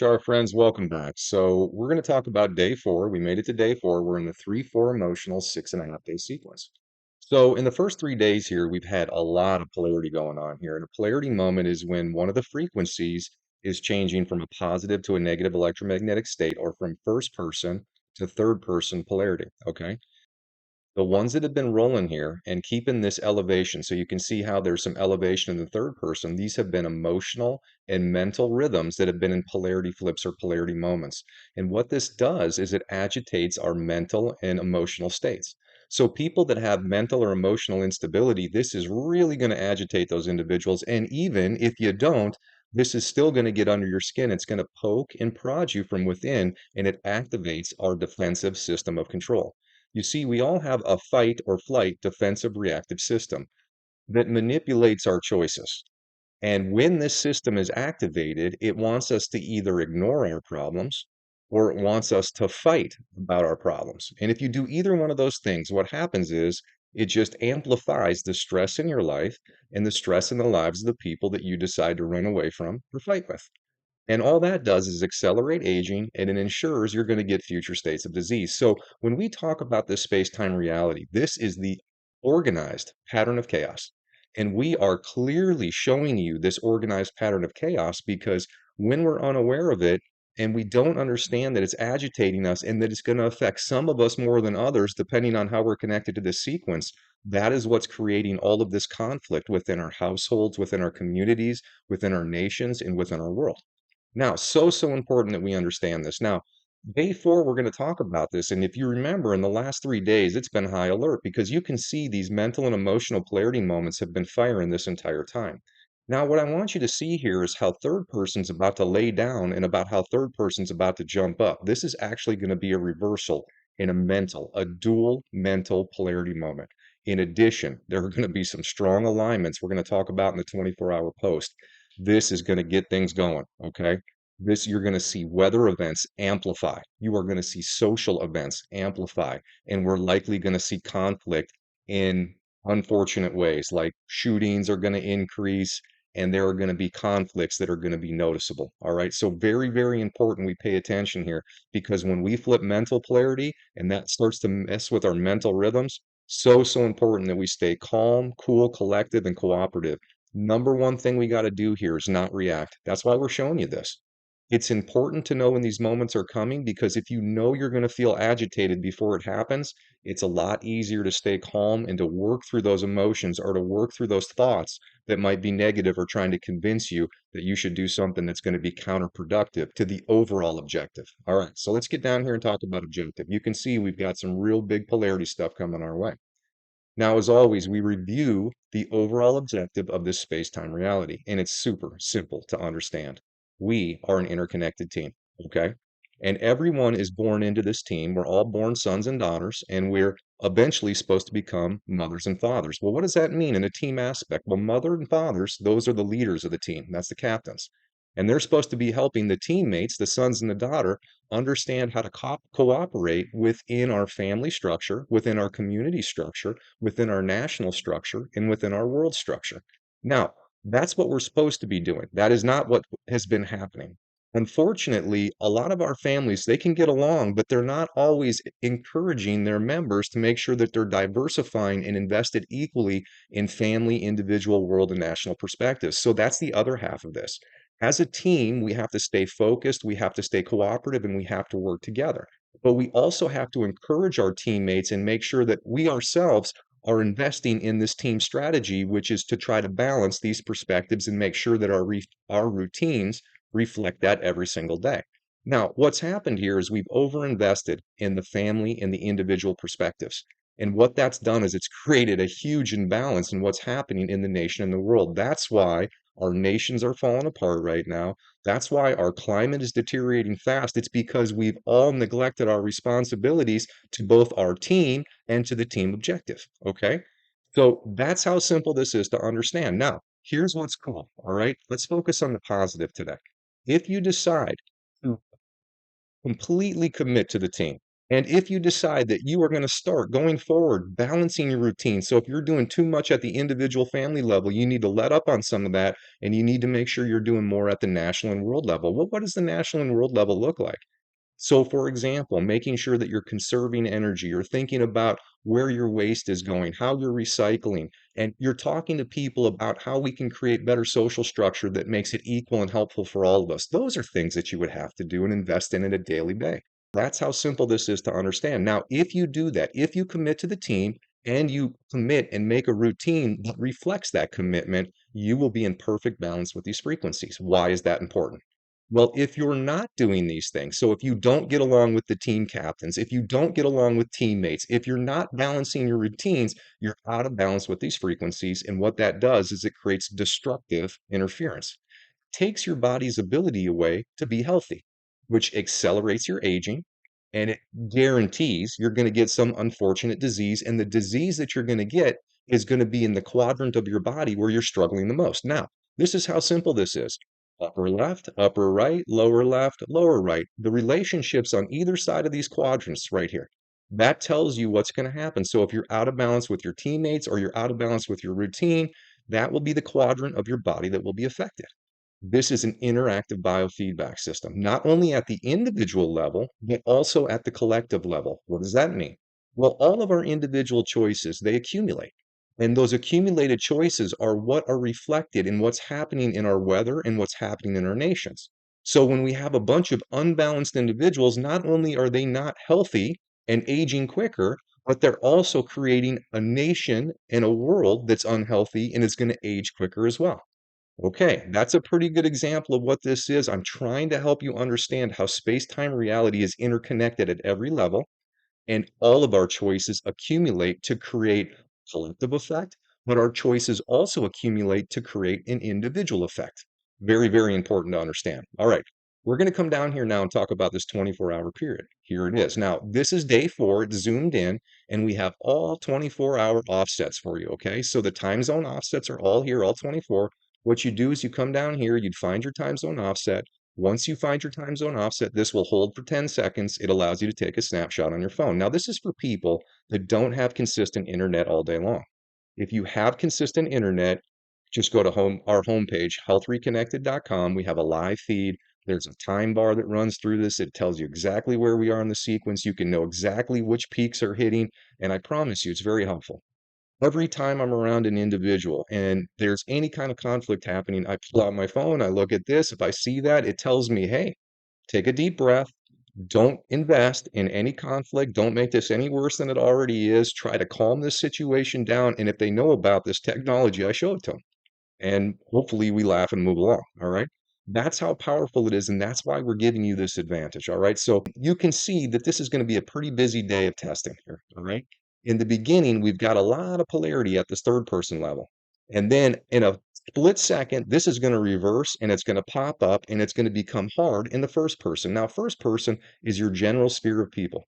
HR friends, welcome back. So we're going to talk about day four. We made it to day four. We're in the 3-4 emotional 6.5 day sequence. So in the first 3 days here, we've had a lot of polarity going on here. And a polarity moment is when one of the frequencies is changing from a positive to a negative electromagnetic state or from first person to third person polarity. Okay. The ones that have been rolling here and keeping this elevation, so you can see how there's some elevation in the third person, these have been emotional and mental rhythms that have been in polarity flips or polarity moments. And what this does is it agitates our mental and emotional states. So people that have mental or emotional instability, this is really going to agitate those individuals. And even if you don't, this is still going to get under your skin. It's going to poke and prod you from within, and it activates our defensive system of control. You see, we all have a fight or flight defensive reactive system that manipulates our choices. And when this system is activated, it wants us to either ignore our problems or it wants us to fight about our problems. And if you do either one of those things, what happens is it just amplifies the stress in your life and the stress in the lives of the people that you decide to run away from or fight with. And all that does is accelerate aging and it ensures you're going to get future states of disease. So when we talk about this space-time reality, this is the organized pattern of chaos. And we are clearly showing you this organized pattern of chaos because when we're unaware of it and we don't understand that it's agitating us and that it's going to affect some of us more than others, depending on how we're connected to this sequence, that is what's creating all of this conflict within our households, within our communities, within our nations, and within our world. Now, so important that we understand this. Now, day four, we're going to talk about this. And if you remember, in the last 3 days, it's been high alert because you can see these mental and emotional polarity moments have been firing this entire time. Now, what I want you to see here is how third person's about to lay down and about how third person's about to jump up. This is actually going to be a reversal in a dual mental polarity moment. In addition, there are going to be some strong alignments we're going to talk about in the 24-hour post. This is going to get things going, okay? This you're going to see weather events amplify. You are going to see social events amplify, and we're likely going to see conflict in unfortunate ways, like shootings are going to increase, and there are going to be conflicts that are going to be noticeable. All right. So very important we pay attention here because when we flip mental polarity and that starts to mess with our mental rhythms, so important that we stay calm, cool, collective, and cooperative. Number one thing we got to do here is not react. That's why we're showing you this. It's important to know when these moments are coming because if you know you're going to feel agitated before it happens, it's a lot easier to stay calm and to work through those emotions or to work through those thoughts that might be negative or trying to convince you that you should do something that's going to be counterproductive to the overall objective. All right, so let's get down here and talk about objective. You can see we've got some real big polarity stuff coming our way. Now, as always, we review the overall objective of this space-time reality, and it's super simple to understand. We are an interconnected team, okay? And everyone is born into this team. We're all born sons and daughters, and we're eventually supposed to become mothers and fathers. Well, what does that mean in a team aspect? Well, mother and fathers, those are the leaders of the team. That's the captains. And they're supposed to be helping the teammates, the sons and the daughter, understand how to cooperate within our family structure, within our community structure, within our national structure, and within our world structure. Now, that's what we're supposed to be doing. That is not what has been happening. Unfortunately, a lot of our families, they can get along, but they're not always encouraging their members to make sure that they're diversifying and invested equally in family, individual, world, and national perspectives. So that's the other half of this. As a team, we have to stay focused, we have to stay cooperative, and we have to work together. But we also have to encourage our teammates and make sure that we ourselves are investing in this team strategy, which is to try to balance these perspectives and make sure that our routines reflect that every single day. Now, what's happened here is we've overinvested in the family and the individual perspectives. And what that's done is it's created a huge imbalance in what's happening in the nation and the world. That's why our nations are falling apart right now. That's why our climate is deteriorating fast. It's because we've all neglected our responsibilities to both our team and to the team objective. Okay. So that's how simple this is to understand. Now, here's what's cool. All right. Let's focus on the positive today. If you decide to completely commit to the team, And if you decide that you are going to start going forward, balancing your routine. So if you're doing too much at the individual family level, you need to let up on some of that and you need to make sure you're doing more at the national and world level. Well, what does the national and world level look like? So, for example, making sure that you're conserving energy, you're thinking about where your waste is going, how you're recycling, and you're talking to people about how we can create better social structure that makes it equal and helpful for all of us. Those are things that you would have to do and invest in a daily day. That's how simple this is to understand. Now, if you do that, if you commit to the team and you commit and make a routine that reflects that commitment, you will be in perfect balance with these frequencies. Why is that important? Well, if you're not doing these things, so if you don't get along with the team captains, if you don't get along with teammates, if you're not balancing your routines, you're out of balance with these frequencies. And what that does is it creates destructive interference, takes your body's ability away to be healthy, which accelerates your aging and it guarantees you're going to get some unfortunate disease. And the disease that you're going to get is going to be in the quadrant of your body where you're struggling the most. Now, this is how simple this is: upper left, upper right, lower left, lower right. The relationships on either side of these quadrants right here. That tells you what's going to happen. So if you're out of balance with your teammates or you're out of balance with your routine, that will be the quadrant of your body that will be affected. This is an interactive biofeedback system, not only at the individual level, but also at the collective level. What does that mean? Well, all of our individual choices, they accumulate. And those accumulated choices are what are reflected in what's happening in our weather and what's happening in our nations. So when we have a bunch of unbalanced individuals, not only are they not healthy and aging quicker, but they're also creating a nation and a world that's unhealthy and is going to age quicker as well. Okay, that's a pretty good example of what this is. I'm trying to help you understand how space-time reality is interconnected at every level, and all of our choices accumulate to create collective effect, but our choices also accumulate to create an individual effect. Very, very important to understand. All right, we're going to come down here now and talk about this 24-hour period. Here it is. Now, this is day 4. It's zoomed in, and we have all 24-hour offsets for you, okay? So the time zone offsets are all here, all 24. What you do is you come down here, you'd find your time zone offset. Once you find your time zone offset, this will hold for 10 seconds. It allows you to take a snapshot on your phone. Now, this is for people that don't have consistent internet all day long. If you have consistent internet, just go to our homepage, healthreconnected.com. We have a live feed. There's a time bar that runs through this. It tells you exactly where we are in the sequence. You can know exactly which peaks are hitting, and I promise you, it's very helpful. Every time I'm around an individual and there's any kind of conflict happening, I pull out my phone, I look at this. If I see that, it tells me, hey, take a deep breath. Don't invest in any conflict. Don't make this any worse than it already is. Try to calm this situation down. And if they know about this technology, I show it to them. And hopefully we laugh and move along. All right. That's how powerful it is. And that's why we're giving you this advantage. All right. So you can see that this is going to be a pretty busy day of testing here. All right. In the beginning, we've got a lot of polarity at this third person level. And then in a split second, this is going to reverse and it's going to pop up and it's going to become hard in the first person. Now, first person is your general sphere of people.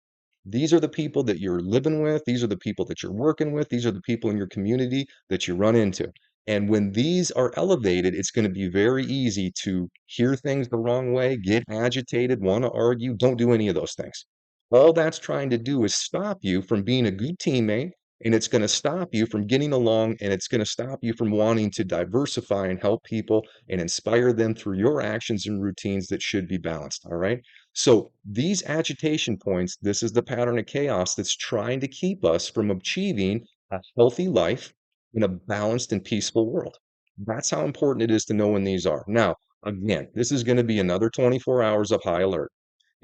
These are the people that you're living with. These are the people that you're working with. These are the people in your community that you run into. And when these are elevated, it's going to be very easy to hear things the wrong way, get agitated, want to argue. Don't do any of those things. All that's trying to do is stop you from being a good teammate, and it's going to stop you from getting along, and it's going to stop you from wanting to diversify and help people and inspire them through your actions and routines that should be balanced. All right. So these agitation points, this is the pattern of chaos that's trying to keep us from achieving a healthy life in a balanced and peaceful world. That's how important it is to know when these are. Now, again, this is going to be another 24 hours of high alert.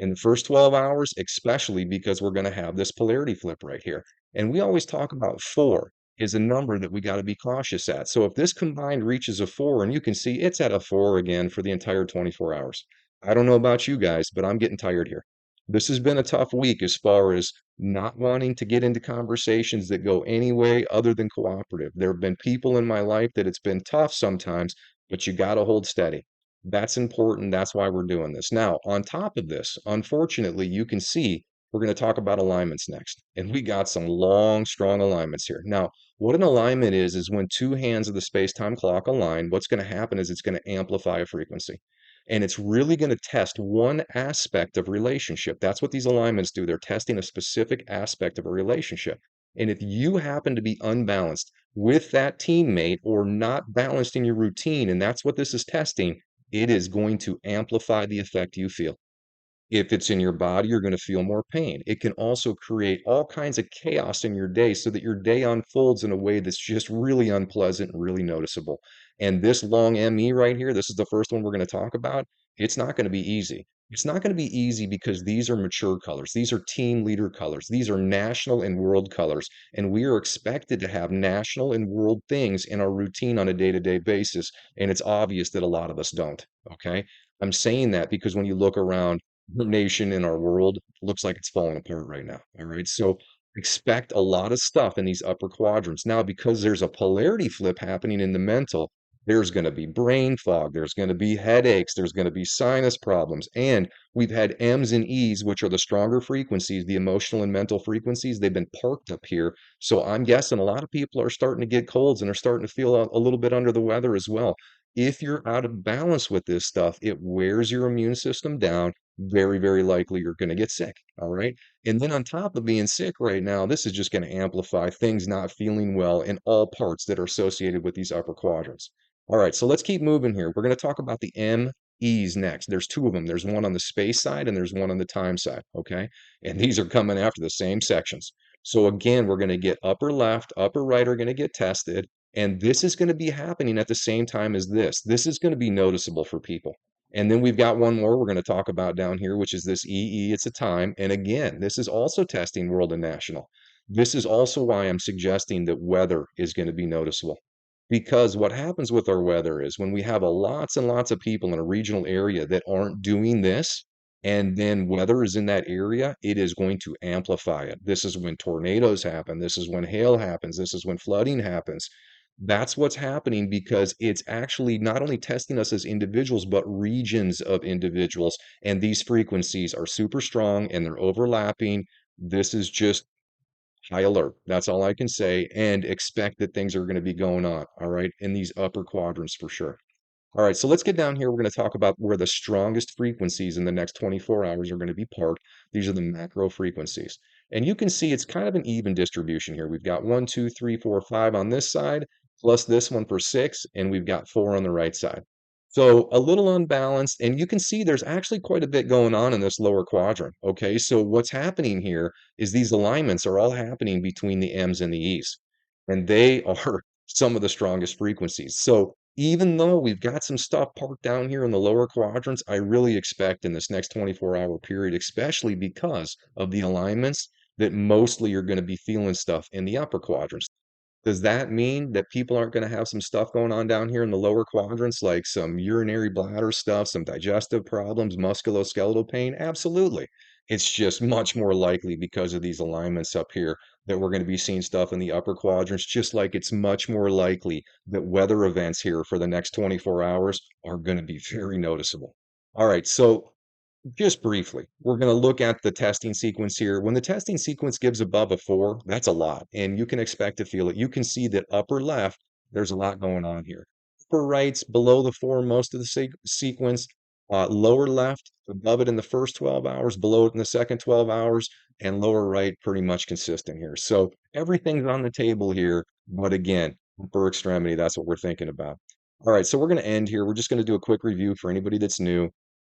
In the first 12 hours, especially because we're going to have this polarity flip right here. And we always talk about 4 is a number that we got to be cautious at. So if this combined reaches a 4, and you can see it's at a 4 again for the entire 24 hours. I don't know about you guys, but I'm getting tired here. This has been a tough week as far as not wanting to get into conversations that go any way other than cooperative. There have been people in my life that it's been tough sometimes, but you got to hold steady. That's important. That's why we're doing this. Now, on top of this, unfortunately, you can see we're going to talk about alignments next. And we got some long, strong alignments here. Now, what an alignment is when two hands of the space-time clock align, what's going to happen is it's going to amplify a frequency. And it's really going to test one aspect of relationship. That's what these alignments do. They're testing a specific aspect of a relationship. And if you happen to be unbalanced with that teammate or not balanced in your routine, and that's what this is testing, it is going to amplify the effect you feel. If it's in your body, you're gonna feel more pain. It can also create all kinds of chaos in your day so that your day unfolds in a way that's just really unpleasant and really noticeable. And this long ME right here, this is the first one we're gonna talk about. It's not gonna be easy. It's not gonna be easy because these are mature colors. These are team leader colors. These are national and world colors. And we are expected to have national and world things in our routine on a day-to-day basis. And it's obvious that a lot of us don't. Okay. I'm saying that because when you look around, the nation in our world looks like it's falling apart right now. All right. So expect a lot of stuff in these upper quadrants. Now, because there's a polarity flip happening in the mental, there's going to be brain fog, there's going to be headaches, there's going to be sinus problems. And we've had M's and E's, which are the stronger frequencies, the emotional and mental frequencies, they've been parked up here. So I'm guessing a lot of people are starting to get colds and are starting to feel a little bit under the weather as well. If you're out of balance with this stuff, it wears your immune system down. Very, very likely you're going to get sick. All right. And then on top of being sick right now, this is just going to amplify things not feeling well in all parts that are associated with these upper quadrants. All right. So let's keep moving here. We're going to talk about the MEs next. There's two of them. There's one on the space side and there's one on the time side. Okay. And these are coming after the same sections. So again, we're going to get upper left, upper right are going to get tested. And this is going to be happening at the same time as this. This is going to be noticeable for people. And then we've got one more we're going to talk about down here, which is this EE. It's a time. And again, this is also testing world and national. This is also why I'm suggesting that weather is going to be noticeable. Because what happens with our weather is when we have a lots and lots of people in a regional area that aren't doing this, and then weather is in that area, it is going to amplify it. This is when tornadoes happen. This is when hail happens. This is when flooding happens. That's what's happening because it's actually not only testing us as individuals, but regions of individuals. And these frequencies are super strong and they're overlapping. This is just high alert. That's all I can say. And expect that things are going to be going on, all right, in these upper quadrants for sure. All right, so let's get down here. We're going to talk about where the strongest frequencies in the next 24 hours are going to be parked. These are the macro frequencies. And you can see it's kind of an even distribution here. We've got 1, 2, 3, 4, 5 on this side, plus this one for 6, and we've got 4 on the right side. So a little unbalanced, and you can see there's actually quite a bit going on in this lower quadrant. Okay, so what's happening here is these alignments are all happening between the M's and the E's, and they are some of the strongest frequencies. So even though we've got some stuff parked down here in the lower quadrants, I really expect in this next 24-hour period, especially because of the alignments, that mostly you're going to be feeling stuff in the upper quadrants. Does that mean that people aren't going to have some stuff going on down here in the lower quadrants, like some urinary bladder stuff, some digestive problems, musculoskeletal pain? Absolutely. It's just much more likely because of these alignments up here that we're going to be seeing stuff in the upper quadrants, just like it's much more likely that weather events here for the next 24 hours are going to be very noticeable. All right, so just briefly, we're going to look at the testing sequence here. When the testing sequence gives above a 4, that's a lot, and you can expect to feel it. You can see that upper left, there's a lot going on here. Upper right's below the 4 most of the sequence. Lower left, above it in the first 12 hours, below it in the second 12 hours, and lower right pretty much consistent here. So everything's on the table here, but again, upper extremity, that's what we're thinking about. All right, so we're going to end here. We're just going to do a quick review for anybody that's new.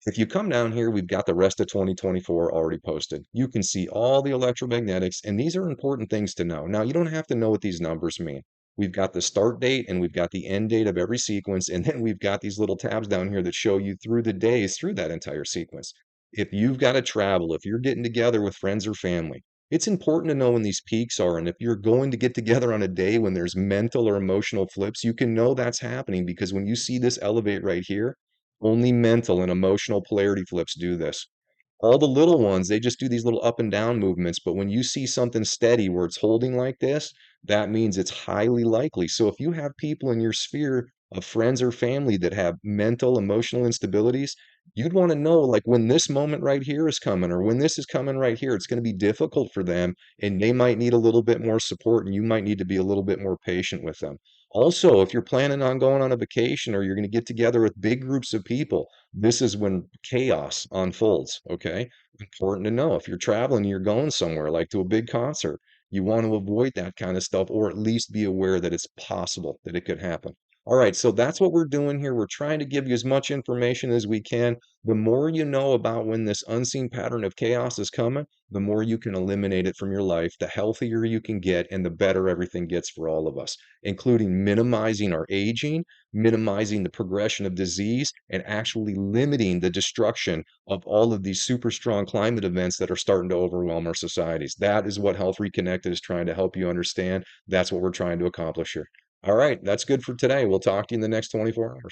If you come down here, we've got the rest of 2024 already posted. You can see all the electromagnetics, and these are important things to know. Now, you don't have to know what these numbers mean. We've got the start date and we've got the end date of every sequence, and then we've got these little tabs down here that show you through the days through that entire sequence. If you've got to travel, if you're getting together with friends or family, it's important to know when these peaks are. And if you're going to get together on a day when there's mental or emotional flips, you can know that's happening because when you see this elevate right here, only mental and emotional polarity flips do this. All the little ones, they just do these little up and down movements. But when you see something steady where it's holding like this, that means it's highly likely. So if you have people in your sphere of friends or family that have mental, emotional instabilities, you'd want to know like when this moment right here is coming or when this is coming right here, it's going to be difficult for them and they might need a little bit more support and you might need to be a little bit more patient with them. Also, if you're planning on going on a vacation or you're going to get together with big groups of people, this is when chaos unfolds, okay? Important to know if you're traveling, you're going somewhere like to a big concert, you want to avoid that kind of stuff or at least be aware that it's possible that it could happen. All right, so that's what we're doing here. We're trying to give you as much information as we can. The more you know about when this unseen pattern of chaos is coming, the more you can eliminate it from your life, the healthier you can get, and the better everything gets for all of us, including minimizing our aging, minimizing the progression of disease, and actually limiting the destruction of all of these super strong climate events that are starting to overwhelm our societies. That is what Health Reconnected is trying to help you understand. That's what we're trying to accomplish here. All right, that's good for today. We'll talk to you in the next 24 hours.